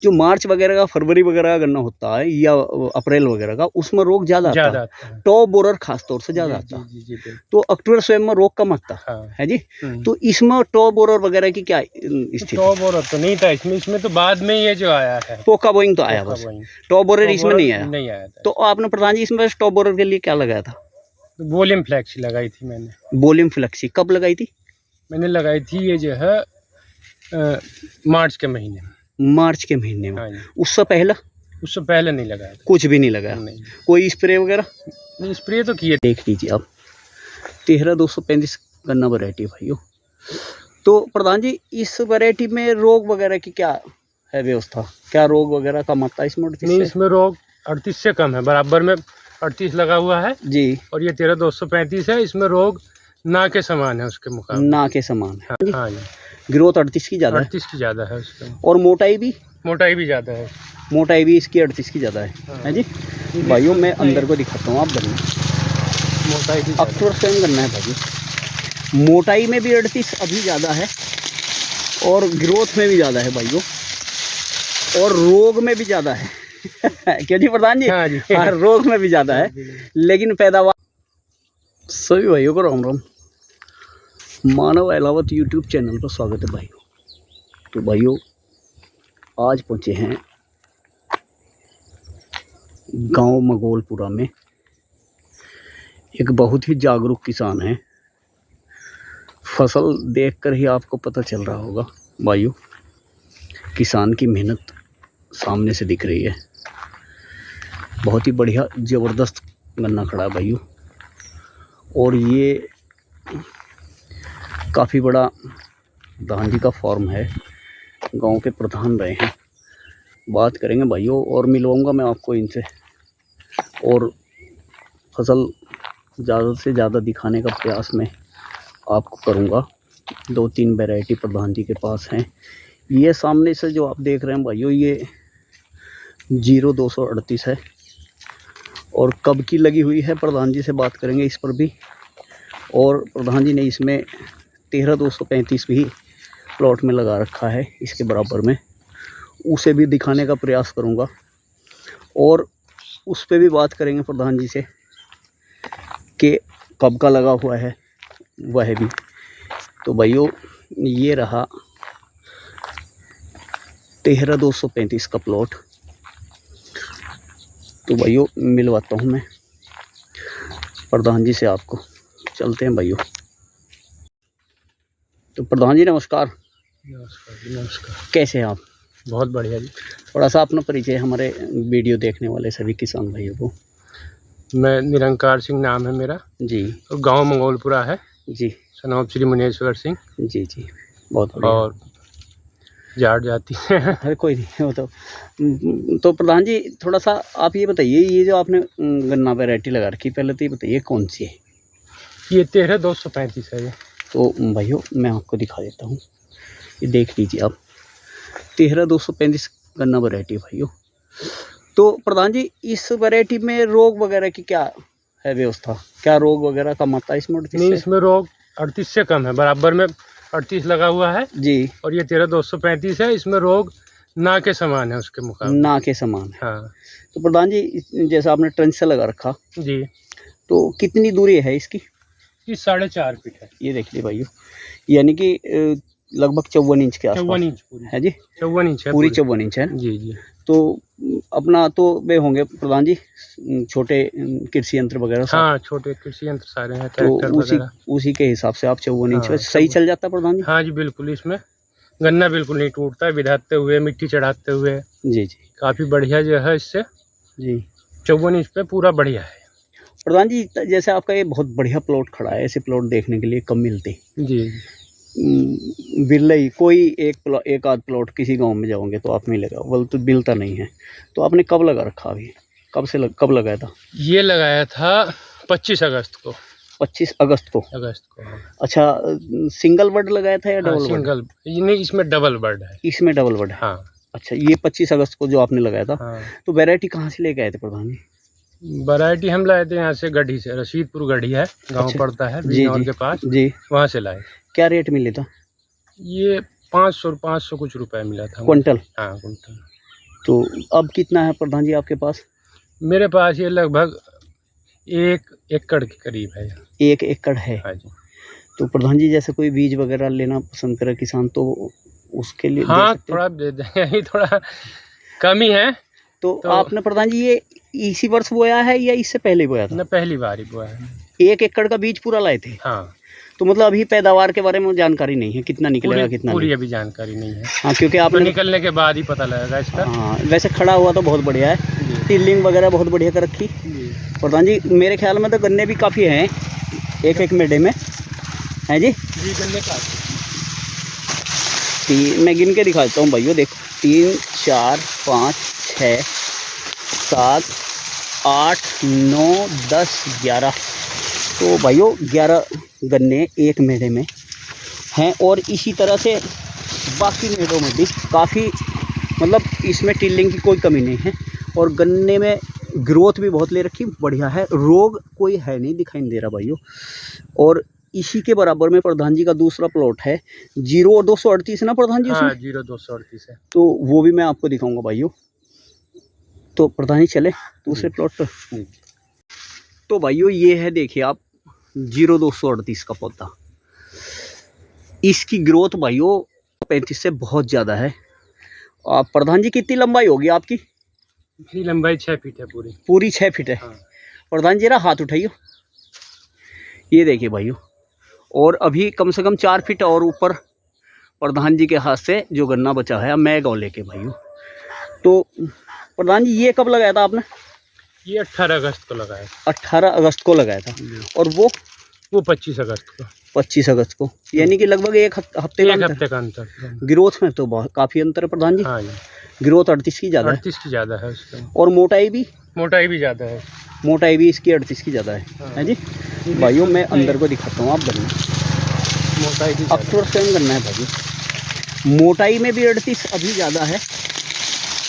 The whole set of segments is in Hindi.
जो मार्च वगैरह का, फरवरी वगैरह का गन्ना होता है या अप्रैल वगैरह का, उसमें रोग ज्यादा आता है। टॉप बोरर खास तौर से ज्यादा आता है। तो अक्टूबर स्वयं में रोग कम आता है जी। तो इसमें टॉप बोरर वगैरह की क्या स्थिति? टॉप बोरर तो नहीं था इसमें तो बाद में ये जो आया है पोका बोइंग तो आया बस, टॉप बोरर इसमें नहीं आया। था। तो आपने प्रधान जी इसमें टॉप बोरर के लिए क्या लगाया था? वोलियम फ्लैक्सी लगाई थी मैंने। वोलियम फ्लैक्सी कब लगाई थी? मैंने लगाई थी ये जो है मार्च के महीने में। मार्च के महीने में? हाँ, उससे पहले नहीं लगाया था। कुछ भी नहीं लगाया? नहीं। कोई स्प्रे वगैरह? नहीं, स्प्रे तो किए। देख लीजिए आप 13235 गन्ना वैरायटी भाइयों। तो प्रधान जी इस वैरायटी में रोग वगैरह की क्या है व्यवस्था? क्या रोग वगैरह कम आता है इसमें? नहीं, इसमें रोग 38 से कम है, बराबर में 38 लगा हुआ है जी। और ये 13235 है। इसमें रोग ना के समान है उसके मुकाबले। ना के समान है। हाँ जी। ग्रोथ 38 की ज्यादा है? 38 की ज्यादा है उसमें। और मोटाई भी ज्यादा है। मोटाई भी इसकी 38 की ज्यादा है। हाँ। है जी भाइयों, मैं अंदर को दिखाता हूँ, आप गन्ना मोटाई भी अक्टूबर स्वयं गन्ना है भाइयों। मोटाई में भी 38 अभी ज्यादा है और ग्रोथ में भी ज्यादा है भाइयों, और रोग में भी ज्यादा है। क्यों जी प्रधान जी? हाँ जी। हाँ, रोग में भी ज्यादा है लेकिन पैदावार। सभी भाइयों को राम राम। मानव अहलावत यूट्यूब चैनल पर स्वागत है भाइयों। तो भाइयों आज पहुंचे हैं गांव मगोलपुरा में। एक बहुत ही जागरूक किसान है। फसल देखकर ही आपको पता चल रहा होगा भाइयों, किसान की मेहनत सामने से दिख रही है। बहुत ही बढ़िया ज़बरदस्त गन्ना खड़ा है भाइयों, और ये काफ़ी बड़ा प्रधान जी का फॉर्म है। गांव के प्रधान रहे हैं। बात करेंगे भाइयों और मिलवाऊंगा मैं आपको इनसे, और फसल ज़्यादा से ज़्यादा दिखाने का प्रयास मैं आपको करूंगा। 2-3 वैरायटी प्रधान जी के पास हैं। ये सामने से जो आप देख रहे हैं भाइयों, ये 0238 है, और कब की लगी हुई है प्रधान जी से बात करेंगे इस पर भी। और प्रधान जी ने इसमें 13235 भी प्लॉट में लगा रखा है इसके बराबर में, उसे भी दिखाने का प्रयास करूंगा, और उस पर भी बात करेंगे प्रधान जी से कि कब का लगा हुआ है वह भी। तो भाइयों ये रहा 13235 का प्लॉट। तो भाइयों मिलवाता हूँ मैं प्रधान जी से आपको। चलते हैं भाइयों। तो प्रधान जी नमस्कार। नमस्कार। कैसे हैं आप? बहुत बढ़िया जी। थोड़ा सा अपना परिचय हमारे वीडियो देखने वाले सभी किसान भाइयों को। मैं निरंकार सिंह नाम है मेरा जी, और गांव मंगोलपुरा है जी, सनौब श्री मुनेश्वर सिंह जी। बहुत बढ़िया। और जाट जाती है। अरे कोई नहीं, वो तो प्रधान जी थोड़ा सा आप ये बताइए, ये जो आपने गन्ना वैरायटी लगा रखी, पहले तो ये बताइए कौन सी है? ये 13235 है ये। तो भाइयों मैं आपको दिखा देता हूँ, ये देख लीजिए आप 13235 गन्ना वैरायटी भाइयों। तो प्रधान जी इस वैरायटी में रोग वगैरह की क्या है व्यवस्था? क्या रोग वगैरह कम आता है इसमें? नहीं, इसमें रोग 38 से कम है, बराबर में 38 लगा हुआ है जी, और ये 13235 है। इसमें रोग ना के समान है उसके मुकाबले। ना के समान है। हाँ। तो प्रधान जी जैसा आपने ट्रेंच से लगा रखा जी, तो कितनी दूरी है इसकी? ये 4.5 फीट है। ये देख लीजिए भाइयों, यानी कि लगभग 54 इंच के आसपास। 54 इंच है जी, 54 इंच है, पूरी 54 इंच है जी जी। तो अपना तो वे होंगे प्रधान जी छोटे कृषि यंत्र वगैरह? हाँ, छोटे कृषि यंत्र सारे हैं, तो उसी के हिसाब से आप 54 इंच में सही चल जाता प्रधान जी? हाँ जी बिल्कुल, इसमें गन्ना बिल्कुल नहीं टूटता है, विधाते हुए मिट्टी चढ़ाते हुए जी जी काफ़ी बढ़िया जो है इससे जी। 54 इंच पे पूरा बढ़िया है प्रधान जी। जैसे आपका ये बहुत बढ़िया प्लॉट खड़ा है, ऐसे प्लॉट देखने के लिए कम मिलते जी। बिरला ही कोई एक आध प्लॉट किसी गांव में जाओगे तो आप मिलेगा, वो तो मिलता नहीं है। तो आपने कब लगा रखा? अभी कब लगाया था? ये लगाया था 25 अगस्त को। 25 अगस्त को? अच्छा, सिंगल बर्ड लगाया था या डबल बर्ड? सिंगल नहीं, इसमें डबल बर्ड है। इसमें डबल बर्ड है? हाँ। अच्छा, ये 25 अगस्त को जो आपने लगाया था। हाँ। तो वैरायटी कहाँ से लेके आए थे प्रधान जी? वैरायटी हम लाए थे यहाँ से, गढ़ी से, रशीदपुर गढ़ी है गांव। अच्छा, पड़ता है बीनौर के पास जी, वहाँ से लाए। क्या रेट मिले था? ये 500 कुछ रुपए मिला था क्विंटल? हाँ, क्विंटल। तो अब कितना है प्रधान जी आपके पास? मेरे पास ये लगभग 1 एकड़ के करीब है। 1 एकड़ है। हाँ जी। तो प्रधान जी जैसे कोई बीज वगैरह लेना पसंद करे किसान तो उसके लिए दे हाँ, सकते हैं? थोड़ा दे देंगे, अभी थोड़ा कम ही है। तो तो आपने प्रधान जी ये इसी वर्ष बोया है या इससे पहले बोया था? न पहली बार ही बोया है। 1 एकड़ का बीज पूरा लाए थे? हाँ, तो मतलब अभी पैदावार के बारे में जानकारी नहीं है, कितना निकलेगा कितना पूरी नहीं? अभी जानकारी नहीं है। हाँ, क्योंकि तो आपने निकलने के बाद ही पता लगेगा इसका। हाँ, वैसे खड़ा हुआ तो बहुत बढ़िया है, जी। टिल्लिंग वगैरह बहुत बढ़िया कर रखी। जी। प्रधान जी मेरे ख्याल में तो गन्ने भी काफ़ी हैं एक मेढे में, हैं जी? जी, गन्ने का मैं गिन के दिखाता हूँ भाइयों, देखो 3 4 5 6 7 8 9 10 11। तो भाइयों 11 गन्ने एक मेढे में हैं और इसी तरह से बाकी मेढों में भी काफ़ी, मतलब इसमें टिल्लिंग की कोई कमी नहीं है और गन्ने में ग्रोथ भी बहुत ले रखी, बढ़िया है, रोग कोई है नहीं, दिखाई नहीं दे रहा भाइयों। और इसी के बराबर में प्रधान जी का दूसरा प्लॉट है 0 और 238 ना प्रधान जी? हाँ, उसमें 0 238 है। तो वो भी मैं आपको दिखाऊंगा भाइयों। तो प्रधान जी चले दूसरे प्लॉट पर। तो भाइयों ये है, देखिए आप 0 238 का पौधा, इसकी ग्रोथ भाइयों 35 से बहुत ज़्यादा है। प्रधान जी कितनी लंबाई होगी आपकी? इसकी लंबाई 6 फीट है पूरी। पूरी 6 फीट है। हाँ। प्रधान जी जरा हाथ उठाइयो, ये देखिए भाइयों, और अभी कम से कम 4 फीट और ऊपर प्रधान जी के हाथ से जो गन्ना बचा है मैं गौ लेके भाइयों। तो प्रधान जी ये कब लगाया था आपने? ये 18 अगस्त को लगाया। 18 अगस्त को लगाया था और वो 25 अगस्त को। 25 अगस्त को, यानी कि लगभग एक हफ्ते का अंतर। ग्रोथ में तो बहुत काफ़ी अंतर है प्रधान जी। हाँ जी। ग्रोथ 38 की ज़्यादा है। 38 की ज़्यादा है उसका। और मोटाई भी ज़्यादा है। मोटाई भी इसकी 38 की ज़्यादा है। हाँ। है जी भाइयों, मैं अंदर को दिखाता हूँ, आप गन्ना मोटाई भी अक्टूबर सेम गन्ना है भाइयों, मोटाई में भी 38 अभी ज़्यादा है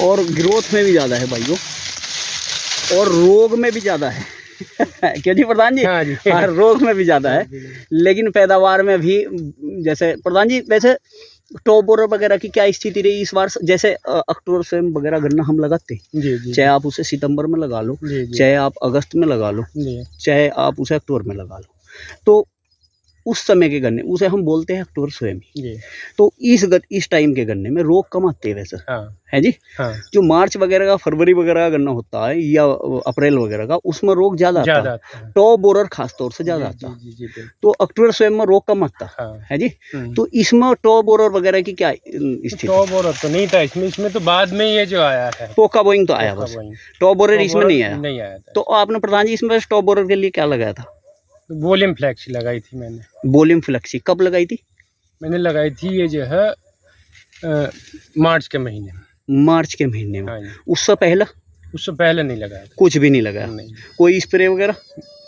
और ग्रोथ में भी ज़्यादा है भाइयों, और रोग में भी ज़्यादा है क्यों जी प्रधान जी? हाँ जी। हाँ, रोग में भी ज़्यादा है, लेकिन पैदावार में भी जैसे प्रधान जी, वैसे टॉप बोरर वगैरह की क्या स्थिति रही इस बार? जैसे अक्टूबर से वगैरह गन्ना हम लगाते हैं, जी। चाहे आप उसे सितंबर में लगा लो, चाहे आप अगस्त में लगा लो, चाहे आप उसे अक्टूबर में लगा लो, तो उस समय के गन्ने उसे हम बोलते हैं अक्टूबर स्वयं। तो इस टाइम के गन्ने में रोग कम आते हैं वैसे। हाँ। है जी। हाँ। जो मार्च वगैरह का, फरवरी वगैरह का गन्ना होता है या अप्रैल वगैरह का, उसमें रोग ज़्यादा आता है, टॉप बोरर खास तौर से ज़्यादा आता है। तो अक्टूबर स्वयं में रोग कम आता है जी। तो इसमें टॉप बोरर वगैरह की क्या स्थिति? टॉप बोरर तो नहीं था इसमें तो बाद में ये जो आया है पोका बोइंग तो आया, बस टॉप बोरर इसमें नहीं आया। तो आपने प्रधान जी इसमें टॉप बोरर के लिए क्या लगाया था? वोलियम फ्लैक्सी लगाई थी मैंने। वोलियम फ्लैक्सी कब लगाई थी? मैंने लगाई थी ये जो है मार्च के महीने में। मार्च के महीने में। हाँ। उससे पहले नहीं लगाया, कुछ भी नहीं लगाया? नहीं। कोई स्प्रे वगैरह?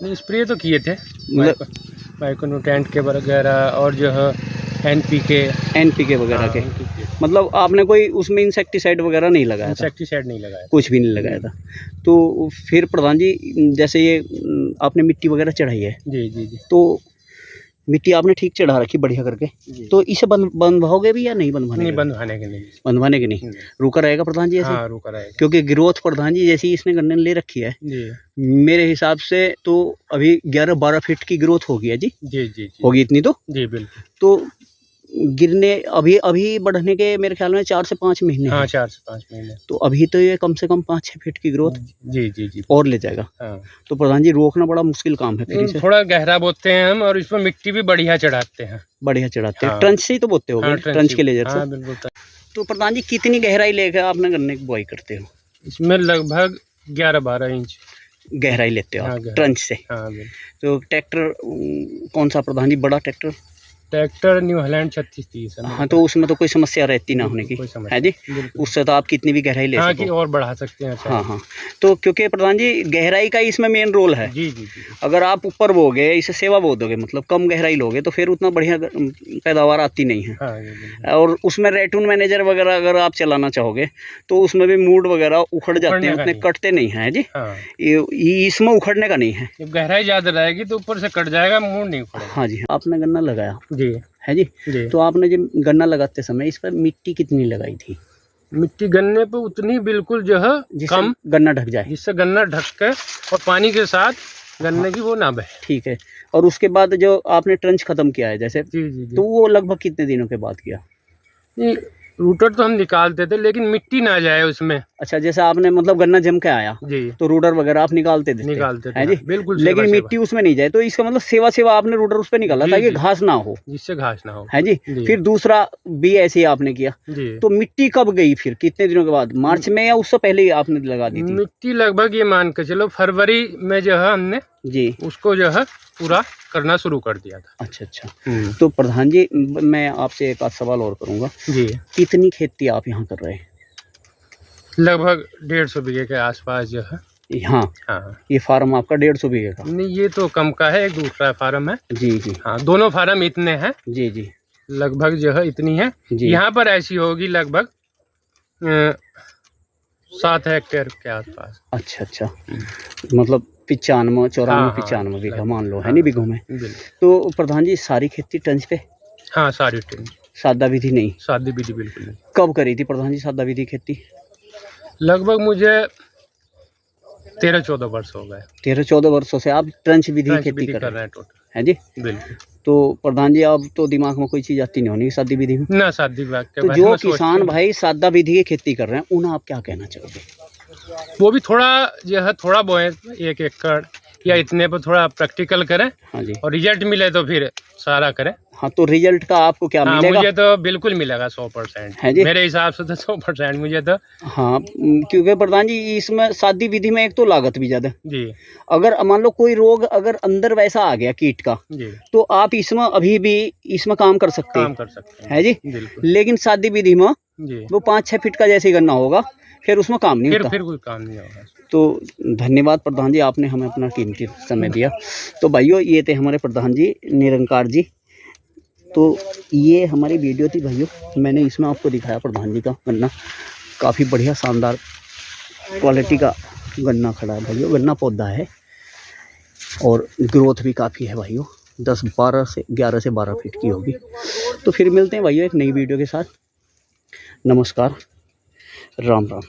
नहीं, स्प्रे तो किए थे माइक्रोन्यूट्रेंट के वगैरह और जो है एनपीके वगैरह के। मतलब आपने कोई उसमें इंसेक्टिसाइड वगैरह नहीं लगाया? इंसेक्टिसाइड नहीं लगाया, कुछ भी नहीं लगाया था। तो फिर प्रधान जी जैसे ये आपने मिट्टी वगैरह चढ़ाई है? जी। तो मिट्टी आपने ठीक चढ़ा रखी बढ़िया करके, तो इसे बंधवाओगे भी या नहीं बंधवाने? नहीं, बंधवाने के नहीं। रुका रहेगा प्रधान जी ऐसे? हाँ, रुका रहेगा, क्योंकि ग्रोथ प्रधान जी जैसी इसने गन्ने ले रखी है मेरे हिसाब से तो अभी 11-12 फीट की ग्रोथ होगी है जी। होगी इतनी तो? जी बिल्कुल। तो गिरने अभी बढ़ने के मेरे ख्याल में 4 से 5 महीने। हाँ, 4 से 5 महीने। तो अभी तो ये कम से कम 5-6 फीट की ग्रोथ जी और ले जाएगा। हाँ। तो प्रधान जी रोकना बड़ा मुश्किल काम है फिर इसे। थोड़ा गहरा बोते हैं हम और इसमें मिट्टी भी बढ़िया चढ़ाते हैं। हाँ। ट्रंच से ही तो बोते हो? हाँ, ट्रंच के लेजर से। हाँ, बिल्कुल। तो प्रधान जी कितनी गहराई लेकर आपने गन्ने की बुआई करते हो? इसमें लगभग 11-12 इंच गहराई लेते हो आप ट्रंच से? हाँ। तो ट्रैक्टर कौन सा प्रधान जी, बड़ा ट्रैक्टर न्यू हॉलैंड 3630 है। हाँ, तो उसमें तो कोई समस्या रहती ना होने की है जी। उससे तो आप कितनी भी गहराई ले सकते हो और बढ़ा सकते हैं। हाँ। तो क्योंकि प्रधान जी गहराई का इसमें मेन रोल है। जी। अगर आप ऊपर बोगे, इसे सेवा बो दोगे, मतलब कम गहराई लोगे, तो फिर उतना बढ़िया पैदावार आती नहीं है। हाँ, और उसमें रेटून मैनेजर वगैरह अगर आप चलाना चाहोगे तो उसमें भी मूड वगैरह उखड़ जाते हैं, उतने कटते नहीं हैं जी। इसमें उखड़ने का नहीं है। गहराई ज़्यादा रहेगी तो ऊपर से कट जाएगा, मूड नहीं उखड़ेगा। हाँ जी। आपने गन्ना लगाया है जी। तो आपने जब गन्ना लगाते समय इस पर मिट्टी कितनी लगाई थी? मिट्टी गन्ने पे उतनी बिल्कुल जो है कम, गन्ना ढक जाए, जिससे गन्ना ढक के और पानी के साथ गन्ने की वो ना बहे। ठीक है। और उसके बाद जो आपने ट्रंच खत्म किया है जैसे, जी। तो वो लगभग कितने दिनों के बाद किया? नहीं, रूटर तो हम निकालते थे लेकिन मिट्टी ना जाए उसमें। अच्छा, जैसे आपने मतलब गन्ना जम के आया जी, तो रूटर वगैरह आप निकालते थे हैं जी, बिल्कुल, लेकिन मिट्टी उसमें नहीं जाए, तो इसका मतलब सेवा आपने रूटर उस पे निकाला ताकि घास ना हो, जिससे घास ना हो, है जी। फिर दूसरा भी ऐसे ही आपने किया जी। तो मिट्टी कब गई फिर, कितने दिनों के बाद? मार्च में या उससे पहले ही आपने लगा दी थी? मिट्टी लगभग ये मान के चलो फरवरी में जो है हमने जी उसको जो है पूरा करना शुरू कर दिया था। अच्छा। तो प्रधान जी, मैं आपसे एक आध सवाल और करूंगा जी। कितनी खेती आप यहाँ कर रहे हैं? लगभग 150 बीघे के आसपास जो है। हाँ, ये फार्म आपका 150 बीघे का? नहीं, ये तो कम का है, एक दूसरा फार्म है। जी। हाँ, दोनों फार्म इतने हैं। जी। लगभग जो है इतनी है। यहाँ पर ऐसी होगी लगभग 7 हेक्टेयर के आसपास। अच्छा। मतलब 95 94 बीघा मान लो, है नहीं बीघों में? तो प्रधान जी, सारी खेती टंच पे? हाँ, सारी टंच। सादा विधि नहीं? सादी विधि बिल्कुल नहीं। कब करी थी प्रधान जी सादा विधि खेती? लगभग मुझे 13-14 वर्ष हो गए। 13-14 वर्षों से आप ट्रंच विधि खेती कर रहे हैं टोटल, है जी? बिल्कुल। तो प्रधान जी, अब तो दिमाग में कोई चीज आती नहीं होनी सादी विधि में ना? सादी बात के तो जो किसान भाई सादा विधि की खेती कर रहे हैं उन्हें आप क्या कहना चाहोगे? वो भी थोड़ा जो है थोड़ा बोए 1 एकड़ या इतने पर थोड़ा प्रैक्टिकल करें। हाँ जी। और रिजल्ट मिले तो फिर सारा करें। हाँ, तो रिजल्ट का आपको क्या मिलेगा? मुझे तो बिल्कुल मिलेगा 100%, है जी? मेरे हिसाब से तो 100% मुझे तो। हाँ, क्योंकि प्रधान जी इसमें सादी विधि में एक तो लागत भी ज्यादा जी। अगर मान लो कोई रोग अगर अंदर वैसा आ गया कीट का जी, तो आप इसमें अभी भी इसमें काम कर सकते हैं, है जी? लेकिन सादी विधि में वो 5-6 फीट का जैसे ही गन्ना होगा फिर उसमें काम नहीं होता, फिर कोई काम नहीं होगा। तो धन्यवाद प्रधान जी, आपने हमें अपना कीमती समय दिया। तो भाइयों, ये थे हमारे प्रधान जी निरंकार जी। तो ये हमारी वीडियो थी भाइयों, मैंने इसमें आपको दिखाया प्रधान जी का गन्ना, काफ़ी बढ़िया शानदार क्वालिटी का गन्ना खड़ा है भाइयों। गन्ना पौधा है और ग्रोथ भी काफ़ी है भाइयों, 11 से 12 फीट की होगी। तो फिर मिलते हैं भाइयों एक नई वीडियो के साथ। नमस्कार, राम राम।